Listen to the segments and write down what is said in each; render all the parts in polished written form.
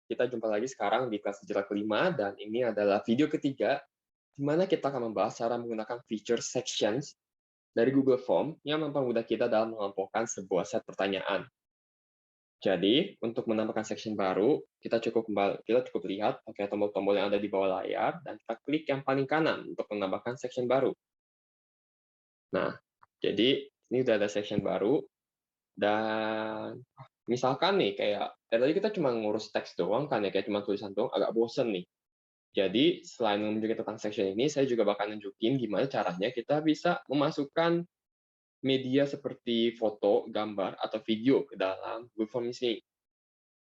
Kita jumpa lagi sekarang di kelas sejarah kelima, dan ini adalah video ketiga, di mana kita akan membahas cara menggunakan fitur sections dari Google Form yang mempermudah kita dalam mengelompokkan sebuah set pertanyaan. Jadi, untuk menambahkan section baru, kita cukup lihat pakai tombol-tombol yang ada di bawah layar, dan kita klik yang paling kanan untuk menambahkan section baru. Nah, jadi ini udah ada section baru, dan misalkan nih, kayak tadi kita cuma ngurus teks doang kan ya, kayak cuma tulisan doang, agak bosen nih. Jadi, selain menunjukin tentang section ini, saya juga bakal nunjukin gimana caranya kita bisa memasukkan media seperti foto, gambar, atau video ke dalam Google Forms ini.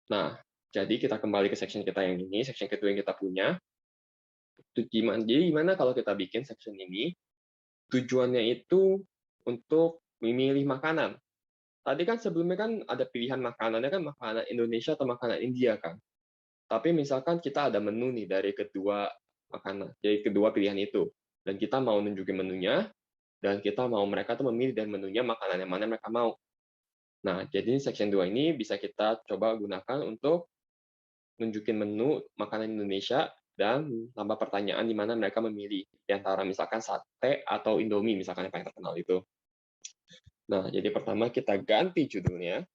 Nah, jadi kita kembali ke section kita yang ini, section kedua yang kita punya. Jadi gimana kalau kita bikin section ini, tujuannya itu untuk memilih makanan. Tadi kan sebelumnya kan ada pilihan makanannya kan makanan Indonesia atau makanan India kan. Tapi misalkan kita ada menu nih dari kedua makanan, jadi kedua pilihan itu. Dan kita mau nunjukin menunya, dan kita mau mereka tuh memilih dan menunya makanan yang mana mereka mau. Nah, jadi section 2 ini bisa kita coba gunakan untuk nunjukin menu makanan Indonesia dan tambah pertanyaan di mana mereka memilih di antara misalkan sate atau Indomie misalkan yang paling terkenal itu. Nah, jadi pertama kita ganti judulnya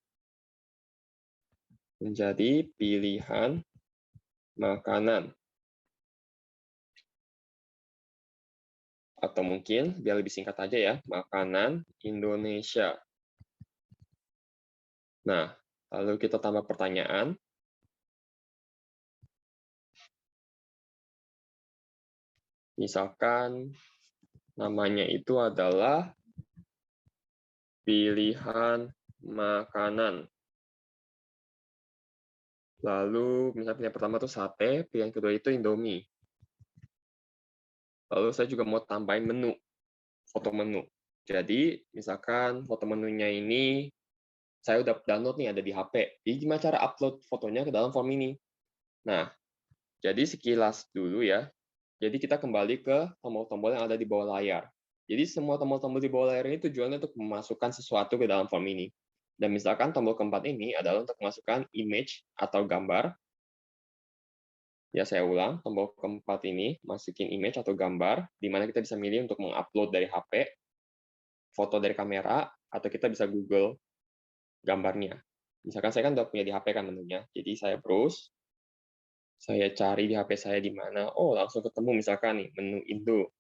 menjadi pilihan makanan. Atau mungkin biar lebih singkat aja ya, makanan Indonesia. Nah, lalu kita tambah pertanyaan. Misalkan namanya itu adalah pilihan makanan. Lalu misalnya pilihan pertama itu sate, pilihan kedua itu Indomie. Lalu saya juga mau tambahin menu, foto menu. Jadi misalkan foto menunya ini saya udah download nih ada di HP. Jadi gimana cara upload fotonya ke dalam form ini? Nah, jadi sekilas dulu ya. Jadi kita kembali ke tombol-tombol yang ada di bawah layar. Jadi semua tombol-tombol di bawah layar ini tujuannya untuk memasukkan sesuatu ke dalam form ini. Dan misalkan tombol keempat ini adalah untuk memasukkan image atau gambar. Ya, saya ulang, tombol keempat ini masukin image atau gambar, di mana kita bisa milih untuk mengupload dari HP, foto dari kamera, atau kita bisa Google gambarnya. Misalkan saya kan udah punya di HP kan menunya, jadi saya browse, saya cari di HP saya di mana, oh langsung ketemu misalkan nih, menu Indo.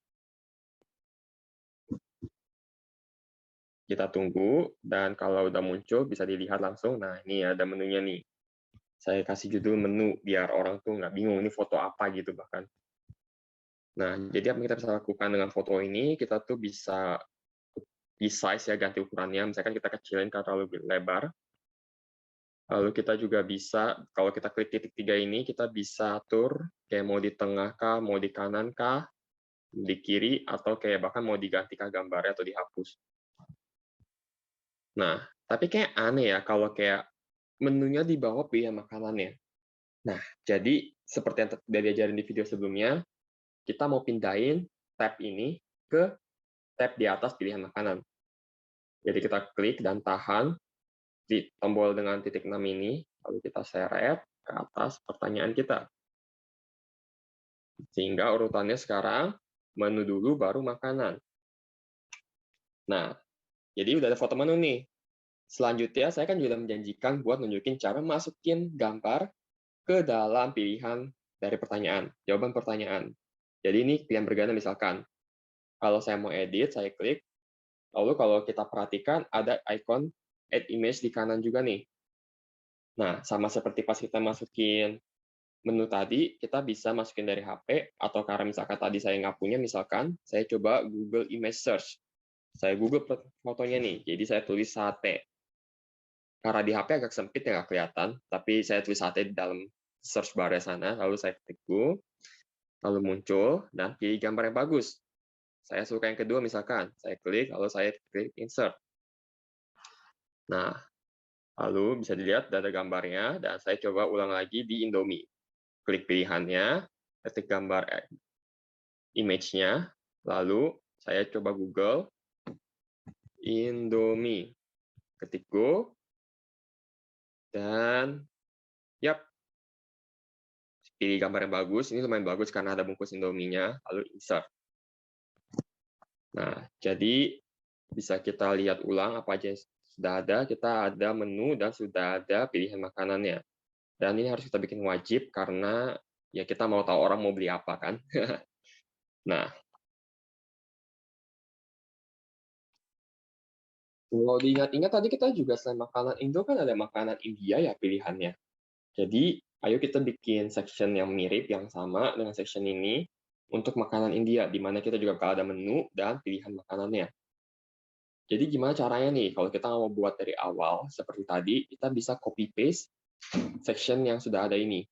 Kita tunggu, dan kalau udah muncul bisa dilihat langsung, nah ini ada menunya nih. Saya kasih judul menu, biar orang tuh nggak bingung ini foto apa gitu bahkan. Nah, jadi apa yang kita bisa lakukan dengan foto ini, kita tuh bisa size ya, ganti ukurannya, misalkan kita kecilin karena lebih lebar. Lalu kita juga bisa, kalau kita klik titik 3 ini, kita bisa atur kayak mau di tengah kah, mau di kanan kah, di kiri, atau kayak bahkan mau diganti kah gambarnya atau dihapus. Nah, tapi kayak aneh ya kalau kayak menunya di bawah pilihan makanannya. Nah, jadi seperti yang sudah diajarin di video sebelumnya, kita mau pindahin tab ini ke tab di atas pilihan makanan. Jadi kita klik dan tahan di tombol dengan titik 6 ini, lalu kita seret ke atas pertanyaan kita. Sehingga urutannya sekarang menu dulu baru makanan. Nah, jadi udah ada foto menu nih. Selanjutnya saya kan juga menjanjikan buat nunjukin cara masukin gambar ke dalam pilihan dari pertanyaan, jawaban pertanyaan. Jadi ini pilihan berganda misalkan. Kalau saya mau edit, saya klik. Lalu kalau kita perhatikan ada icon add image di kanan juga nih. Nah, sama seperti pas kita masukin menu tadi, kita bisa masukin dari HP, atau karena misalkan tadi saya nggak punya, misalkan saya coba Google Image Search. Saya Google fotonya nih, jadi saya tulis sate. Karena di HP agak sempit ya nggak kelihatan, tapi saya tulis sate di dalam search bar sana, lalu saya ketik Google, lalu muncul, dan pilih gambar yang bagus. Saya suka yang kedua misalkan, saya klik, lalu saya klik insert. Nah, lalu bisa dilihat ada gambarnya, dan saya coba ulang lagi di Indomie. Klik pilihannya, ketik gambar image-nya, lalu saya coba Google Indomie. Ketik go, dan yap, pilih gambar yang bagus. Ini lumayan bagus karena ada bungkus Indomie-nya, lalu insert. Nah, jadi bisa kita lihat ulang apa aja yang sudah ada. Kita ada menu dan sudah ada pilihan makanannya. Dan ini harus kita bikin wajib karena ya kita mau tahu orang mau beli apa kan. Nah, kalau diingat-ingat tadi kita juga selain makanan Indo kan ada makanan India ya pilihannya. Jadi, ayo kita bikin section yang mirip, yang sama dengan section ini untuk makanan India, di mana kita juga bakal ada menu dan pilihan makanannya. Jadi gimana caranya nih, kalau kita mau buat dari awal, seperti tadi, kita bisa copy-paste section yang sudah ada ini.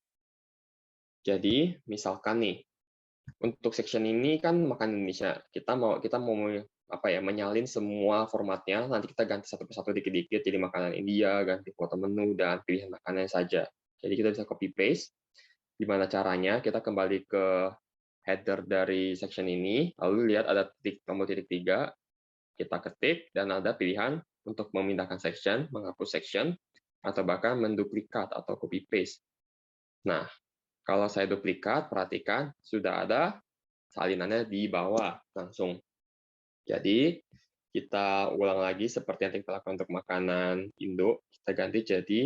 Jadi, misalkan nih, untuk section ini kan makanan Indonesia. Kita mau menyalin semua formatnya, nanti kita ganti satu persatu dikit-dikit jadi makanan India, ganti foto menu dan pilihan makanan saja. Jadi kita bisa copy paste. Gimana caranya? Kita kembali ke header dari section ini, lalu lihat ada tombol titik 3, kita ketik dan ada pilihan untuk memindahkan section, menghapus section, atau bahkan menduplikat atau copy paste. Nah, kalau saya duplikat, perhatikan sudah ada salinannya di bawah langsung. Jadi, kita ulang lagi seperti yang kita lakukan untuk makanan Indo, kita ganti jadi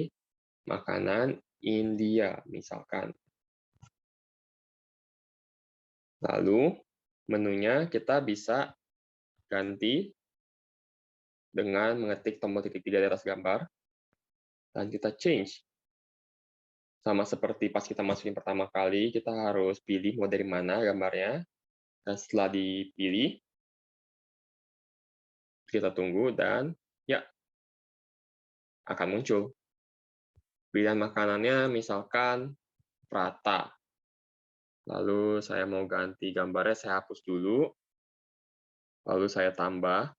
makanan India, misalkan. Lalu, menunya kita bisa ganti dengan mengetik tombol titik 3 di atas gambar, dan kita change. Sama seperti pas kita masukin pertama kali, kita harus pilih mau dari mana gambarnya, dan setelah dipilih, kita tunggu, dan ya, akan muncul. Pilihan makanannya misalkan prata. Lalu saya mau ganti gambarnya, saya hapus dulu. Lalu saya tambah.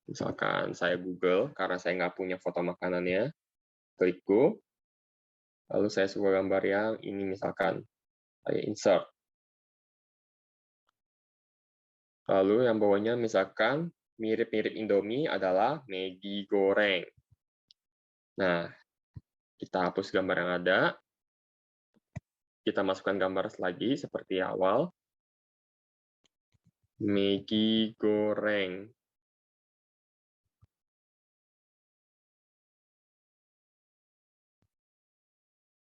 Misalkan saya Google, karena saya nggak punya foto makanannya. Klik Go. Lalu saya suka gambar yang ini misalkan. Saya insert. Lalu yang bawahnya misalkan mirip-mirip Indomie adalah Maggi goreng. Nah, kita hapus gambar yang ada. Kita masukkan gambar lagi seperti awal. Maggi goreng.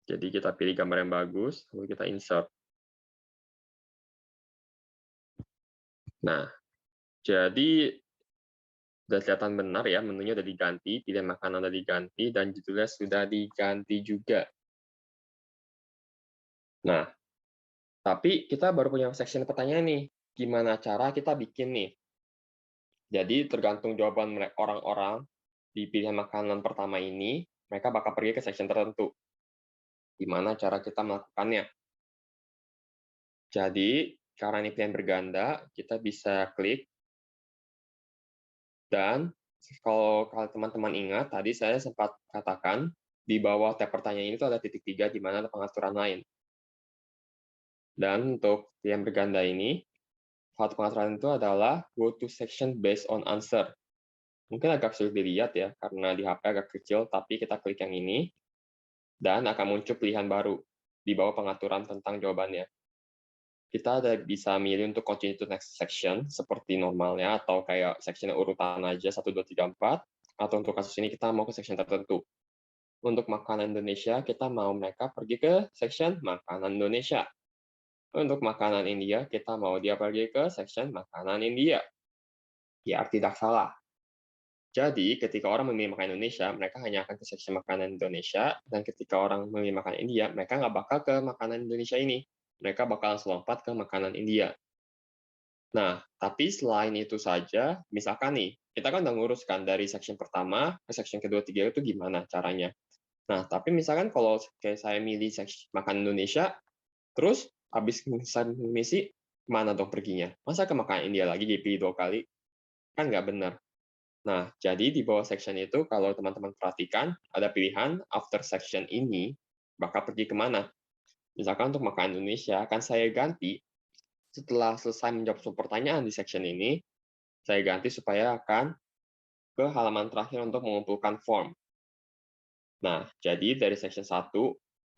Jadi kita pilih gambar yang bagus, lalu kita insert. Nah, jadi sudah kelihatan benar ya, menunya sudah diganti, pilihan makanan sudah diganti, dan judulnya sudah diganti juga. Nah, tapi kita baru punya section pertanyaan nih, gimana cara kita bikin nih? Jadi tergantung jawaban orang-orang di pilihan makanan pertama ini, mereka bakal pergi ke section tertentu. Gimana cara kita melakukannya? Jadi, karena ini pilihan berganda, kita bisa klik, dan kalau teman-teman ingat, tadi saya sempat katakan, di bawah tab pertanyaan itu ada titik 3, di mana ada pengaturan lain. Dan untuk yang berganda ini, satu pengaturan itu adalah go to section based on answer. Mungkin agak sulit dilihat ya, karena di HP agak kecil, tapi kita klik yang ini, dan akan muncul pilihan baru di bawah pengaturan tentang jawabannya. Kita ada bisa milih untuk continue to next section, seperti normalnya, atau kayak section urutan aja, 1, 2, 3, 4, atau untuk kasus ini kita mau ke section tertentu. Untuk makanan Indonesia, kita mau mereka pergi ke section makanan Indonesia. Untuk makanan India, kita mau dia pergi ke section makanan India. Ya, tidak salah. Jadi, ketika orang memilih makanan Indonesia, mereka hanya akan ke section makanan Indonesia, dan ketika orang memilih makanan India, mereka nggak bakal ke makanan Indonesia ini. Mereka bakal langsung lompat ke makanan India. Nah, tapi selain itu saja, misalkan nih, kita kan udah nguruskan dari section pertama ke section kedua, tiga itu gimana caranya. Nah, tapi misalkan kalau kayak saya milih section makan Indonesia, terus habis misi, mana dong perginya? Masa ke makanan India lagi dipilih 2 kali? Kan nggak benar. Nah, jadi di bawah section itu, kalau teman-teman perhatikan, ada pilihan after section ini, bakal pergi kemana? Misalkan untuk makanan Indonesia, akan saya ganti setelah selesai menjawab semua pertanyaan di section ini, saya ganti supaya akan ke halaman terakhir untuk mengumpulkan form. Nah, jadi dari section 1,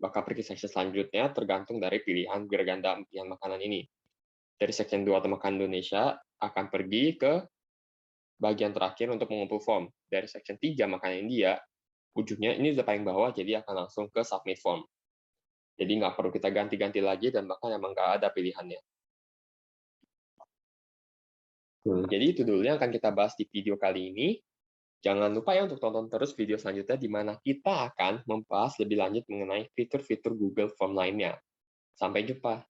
bakal pergi section selanjutnya tergantung dari pilihan berganda pilihan makanan ini. Dari section 2 atau makanan Indonesia, akan pergi ke bagian terakhir untuk mengumpul form. Dari section 3 makanan India, ujungnya ini udah paling bawah, jadi akan langsung ke submit form. Jadi nggak perlu kita ganti-ganti lagi, dan bahkan emang nggak ada pilihannya. Jadi itu dulu yang akan kita bahas di video kali ini. Jangan lupa ya untuk tonton terus video selanjutnya di mana kita akan membahas lebih lanjut mengenai fitur-fitur Google Form lainnya. Sampai jumpa.